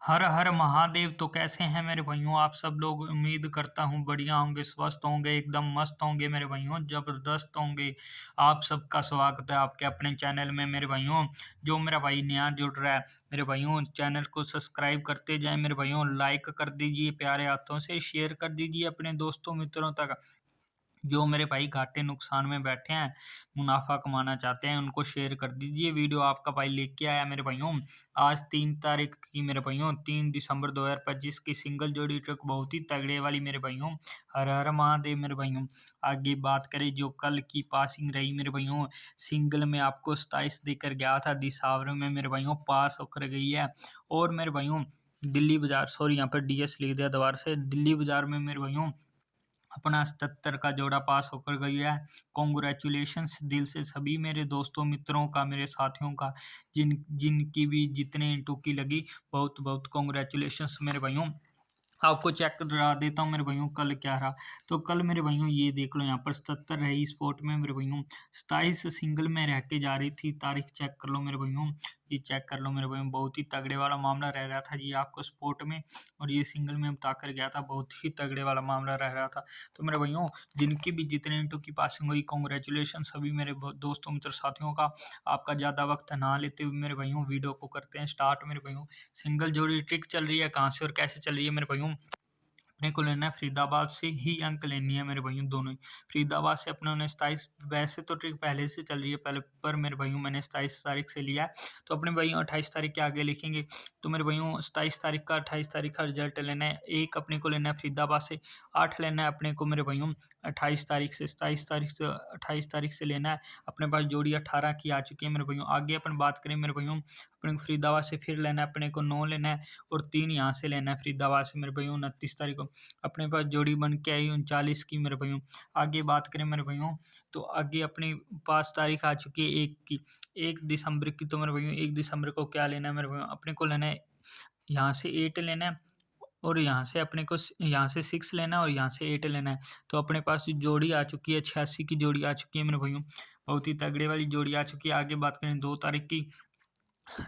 हर हर महादेव। तो कैसे हैं मेरे भाइयों आप सब लोग। उम्मीद करता हूँ बढ़िया होंगे, स्वस्थ होंगे, एकदम मस्त होंगे मेरे भाइयों, जबरदस्त होंगे। आप सबका स्वागत है आपके अपने चैनल में मेरे भाइयों। जो मेरा भाई नया जुड़ रहा है मेरे भाइयों, चैनल को सब्सक्राइब करते जाएं मेरे भाइयों, लाइक कर दीजिए, प्यारे हाथों से शेयर कर दीजिए अपने दोस्तों मित्रों तक। जो मेरे भाई घाटे नुकसान में बैठे हैं, मुनाफा कमाना चाहते हैं, उनको शेयर कर दीजिए। वीडियो आपका भाई लेके आया मेरे भाइयों। आज 3 तारीख की मेरे भाइयों, 3 दिसंबर 2025 की सिंगल जोड़ी ट्रक बहुत ही तगड़े वाली मेरे भाइयों। हर हर महादेव मेरे भाइयों। आगे बात करें जो कल की पासिंग रही मेरे भाइयों, सिंगल में आपको 27 देकर गया था, दिसावर में मेरे भाइयों पास होकर गई है। और मेरे भाइयों दिल्ली बाजार, सॉरी यहाँ पर डीएस लिख दिया दोबारा से, दिल्ली बाजार में मेरे भाइयों अपना 77 का जोड़ा पास होकर गई है। कॉन्ग्रेचुलेशंस दिल से सभी मेरे दोस्तों मित्रों का, मेरे साथियों का, जिनकी भी जितने इंटू की लगी, बहुत बहुत कॉन्ग्रेचुलेशंस मेरे भाइयों। आपको चेक करा देता हूँ मेरे भाइयों कल क्या रहा। तो कल मेरे भाइयों ये देख लो, यहाँ पर 77 रही स्पोर्ट में मेरे भाइयों, 27 सिंगल में रह के जा रही थी। तारीख चेक कर लो मेरे भाइयों, ये चेक कर लो मेरे भाइयों, बहुत ही तगड़े वाला मामला रह रहा था ये आपको स्पोर्ट में। और ये सिंगल में बता कर गया था, बहुत ही तगड़े वाला मामला रह रहा था। तो मेरे भाइयों जिनकी भी जितने इंटू की पासिंग हुई, कॉन्ग्रेचुलेशन सभी मेरे दोस्तों मित्र साथियों का। आपका ज़्यादा वक्त ना लेते हुए मेरे भाइयों वीडियो को करते हैं स्टार्ट मेरे भाइयों। सिंगल जोड़ी ट्रिक चल रही है, कहाँ से और कैसे चल रही है मेरे भाइयों। अपने को लेना है फरीदाबाद से ही, अंक लेनी है मेरे भाइयों दोनों ही। फरीदाबाद से अपने उन्हें 27, वैसे तो ट्रिक पहले से चल रही है पहले, पर मेरे भाइयों मैंने 27 तारीख से लिया है। तो अपने भाइयों 28 तारीख के आगे लिखेंगे। तो मेरे भाइयों 27 तारीख का 28 तारीख का रिजल्ट लेना है। एक अपने को लेना है फरीदाबाद से, 8 लेना है अपने को मेरे भाइयों 28 तारीख से, 27 तारीख से 28 तारीख से लेना है। अपने पास जोड़ी 18 की आ चुकी है मेरे भाइयों। आगे अपन बात करें मेरे भाइयों, अपने को फरीदाबाद से फिर लेना है अपने को 9 लेना है, और 3 यहाँ से लेना है फरीदाबाद से मेरे भाइयों 29 तारीख को। अपने पास जोड़ी बन के आई 39 की मेरे भाइयों। आगे बात करें मेरे भाइयों, तो आगे अपने पास तारीख आ चुकी है 1 की, 1 दिसंबर की। तो मेरे भाइयों 1 दिसंबर को क्या लेना है मेरे भाइयों, अपने को लेना है यहाँ से 8 लेना है, और यहाँ से अपने को यहाँ से 6 लेना है, और यहाँ से 8 लेना है। तो अपने पास जोड़ी आ चुकी है, 86 की जोड़ी आ चुकी है मेरे भाइयों, बहुत ही तगड़े वाली जोड़ी आ चुकी है। आगे बात करें 2 तारीख की,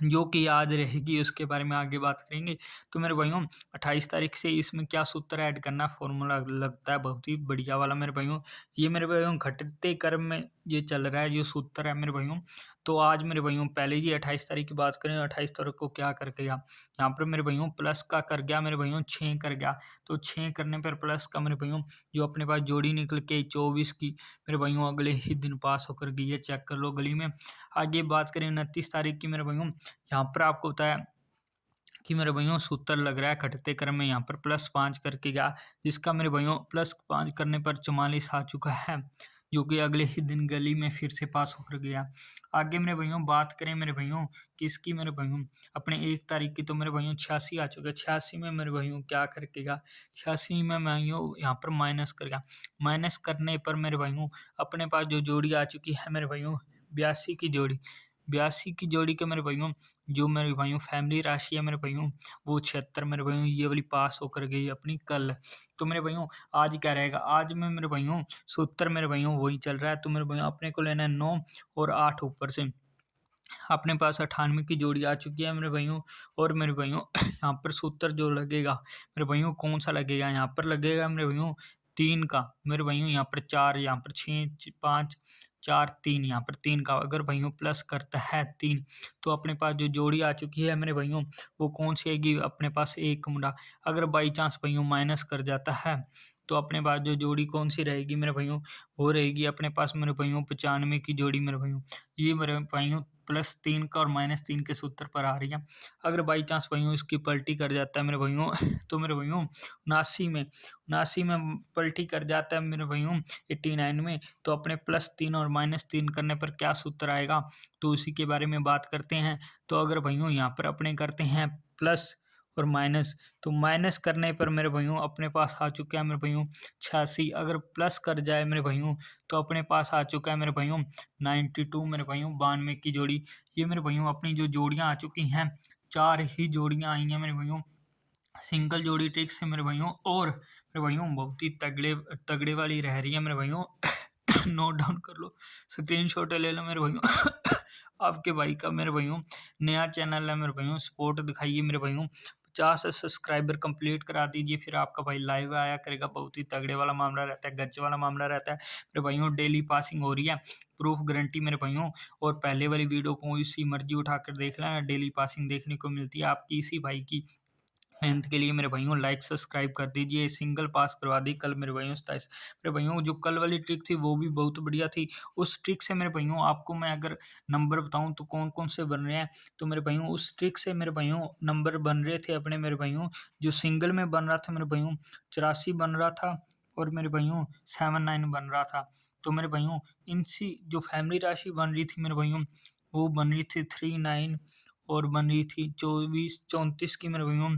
जो कि याद रहेगी, उसके बारे में आगे बात करेंगे। तो मेरे भाइयों 28 तारीख से इसमें क्या सूत्र ऐड करना, फॉर्मूला लगता है बहुत ही बढ़िया वाला मेरे भाइयों। ये मेरे भाइयों घटते क्रम में ये चल रहा है जो सूत्र है मेरे भाइयों। तो आज मेरे भाइयों पहले जी 28 तारीख की बात करें, 28 तारीख को क्या कर गया, यहाँ पर मेरे भाइयों प्लस का कर गया मेरे भाइयों, 6 कर गया। तो 6 करने पर प्लस का मेरे भाइयों, जो अपने पास जोड़ी निकल के 24 की मेरे भाइयों अगले ही दिन पास होकर गई है, चेक कर लो गली में। आगे बात करें 29 तारीख की मेरे भाइयों, यहाँ पर आपको बताया कि मेरे भाइयों सूत्र लग रहा है घटते क्रम में, यहाँ पर +5 करके गया, जिसका मेरे भाइयों +5 करने पर 44 आ चुका है, जो कि अगले ही दिन गली में फिर से पास होकर गया। आगे मेरे भाइयों बात करें मेरे भाइयों किसकी मेरे भाइयों, अपने 1 तारीख की। तो मेरे भाइयों 86 आ चुका है। 86 में मेरे भाइयों क्या करके गया, 86 में भाइयों यहाँ पर माइनस कर गया। माइनस करने पर मेरे भाइयों अपने पास जो जोड़ी आ चुकी है मेरे भाइयों, 82 की जोड़ी। 82 की जोड़ी के मेरे भाइयों, जो मेरे भाइयों फैमिली राशि है मेरे भाइयों, वो 76 मेरे भाइयों, ये वाली पास होकर गई अपनी कल। तो मेरे भाइयों आज क्या रहेगा, आज में मेरे भाइयों सूत्र मेरे भाइयों वही चल रहा है। तो मेरे भाइयों अपने को लेना है 9 और 8 ऊपर से। अपने पास 98 की जोड़ी आ चुकी है मेरे भाइयों। और मेरे भाइयों यहाँ पर सूत्र जो लगेगा मेरे भाइयों, कौन सा लगेगा, यहाँ पर लगेगा मेरे भाइयों 3 का मेरे भाइयों, यहाँ पर 4, यहाँ पर 6, 5, 4, 3, यहाँ पर 3 का अगर भाइयों प्लस करता है 3, तो अपने पास जो जोड़ी आ चुकी है मेरे भाइयों, वो कौन सी आएगी, अपने पास एक मुंडा। अगर बाई चांस भाइयों माइनस कर जाता है, तो अपने पास जो जोड़ी कौन सी रहेगी मेरे भाइयों, वो रहेगी अपने पास मेरे भाइयों 95 की जोड़ी मेरे भाइयों। ये मेरे भाइयों +3 का और -3 के सूत्र पर आ रही है। अगर बाई चांस भाइयों इसकी पलटी कर जाता है मेरे भाइयों, तो मेरे भाइयों 79 में पलटी कर जाता है मेरे भाइयों 89 में, तो अपने +3 और -3 करने पर क्या सूत्र आएगा, तो उसी के बारे में बात करते हैं। तो अगर भाइयों यहाँ पर अपने करते हैं प्लस और माइनस, तो माइनस करने पर मेरे भाइयों अपने पास आ चुका है मेरे भाइयों 86। अगर प्लस कर जाए मेरे भाइयों, तो अपने पास आ चुका है मेरे भाइयों 92 मेरे भाइयों, 92 की जोड़ी। ये मेरे भाइयों अपनी जो जोड़ियाँ आ चुकी हैं, 4 ही जोड़ियाँ आई हैं मेरे भाइयों सिंगल जोड़ी ट्रिक से मेरे भाइयों। और मेरे भाइयों बहुत ही तगड़े तगड़े वाली रह रही है मेरे भाइयों। नोट डाउन कर लो, स्क्रीनशॉट ले लो मेरे भाइयों। आपके भाई का मेरे भाइयों नया चैनल है मेरे भाइयों, सपोर्ट दिखाइए मेरे भाइयों। 50 सब्सक्राइबर कंप्लीट करा दीजिए, फिर आपका भाई लाइव आया करेगा। बहुत ही तगड़े वाला मामला रहता है, गज वाला मामला रहता है मेरे भाइयों। डेली पासिंग हो रही है, प्रूफ गारंटी मेरे भाइयों। और पहले वाली वीडियो को इसी मर्जी उठाकर देख लेना, डेली पासिंग देखने को मिलती है आपकी इसी भाई की मेहनत के लिए मेरे भाइयों। लाइक सब्सक्राइब कर दीजिए। सिंगल पास करवा दी कल मेरे भाइयों 27। मेरे भाइयों जो कल वाली ट्रिक थी वो भी बहुत बढ़िया थी। उस ट्रिक से मेरे भाइयों आपको मैं अगर नंबर बताऊं तो कौन कौन से बन रहे हैं, तो मेरे भाइयों उस ट्रिक से मेरे भाइयों नंबर बन रहे थे अपने मेरे भाइयों। जो सिंगल में बन रहा था मेरे भाइयों 84 बन रहा था, और मेरे भाइयों 79 बन रहा था। तो मेरे भाइयों इनसी जो फैमिली राशि बन रही थी मेरे भाइयों, वो बन रही थी 39, और बन रही थी 24 34 की मेरे भाइयों,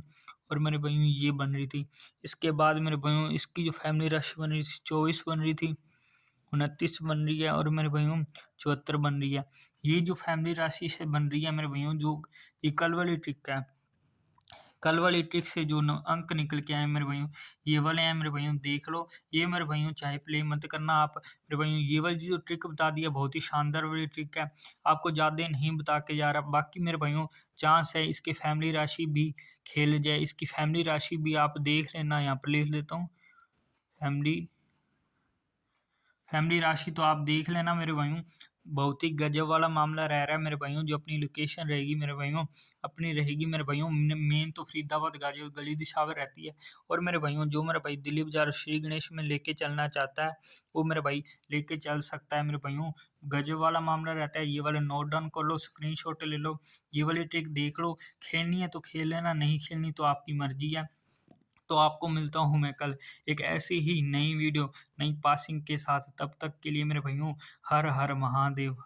और मेरे भाइयों ये बन रही थी। इसके बाद मेरे भाइयों इसकी जो फैमिली राशि बन रही थी 24 बन रही थी, 29 बन रही है, और मेरे भाइयों 74 बन रही है। ये जो फैमिली राशि से बन रही है मेरे भाइयों, जो ये कल वाली ट्रिक है, कल वाली ट्रिक से जो अंक निकल के आए मेरे भाइयों, ये वाले हैं मेरे भाइयों, देख लो। ये मेरे भाइयों चाहे प्ले मत करना आप मेरे भाइयों। ये वाली जो ट्रिक बता दी है बहुत ही शानदार वाली ट्रिक है, आपको ज़्यादा नहीं बता के जा रहा। बाकी मेरे भाइयों चांस है इसकी फैमिली राशि भी खेल जाए, इसकी फैमिली राशि भी आप देख लेना। यहाँ पर लिख लेता हूँ, फैमिली फैमिली राशि तो आप देख लेना मेरे भाइयों। बहुत ही गजब वाला मामला रह रहा है मेरे भाइयों। जो अपनी लोकेशन रहेगी मेरे भाइयों, अपनी रहेगी मेरे भाइयों, मेन तो फरीदाबाद गाजी गली दिशावर रहती है। और मेरे भाइयों जो मेरा भाई दिलीप बाजार श्री गणेश में लेके चलना चाहता है, वो मेरे भाई लेके चल सकता है मेरे भाइयों। गजब वाला मामला रहता है। ये वाले नोट डाउन कर लो, स्क्रीनशॉट ले लो, ये वाली ट्रिक देख लो। खेलनी है तो खेल लेना, नहीं खेलनी तो आपकी मर्जी है। तो आपको मिलता हूँ मैं कल एक ऐसी ही नई वीडियो, नई पासिंग के साथ। तब तक के लिए मेरे भाइयों, हर हर महादेव।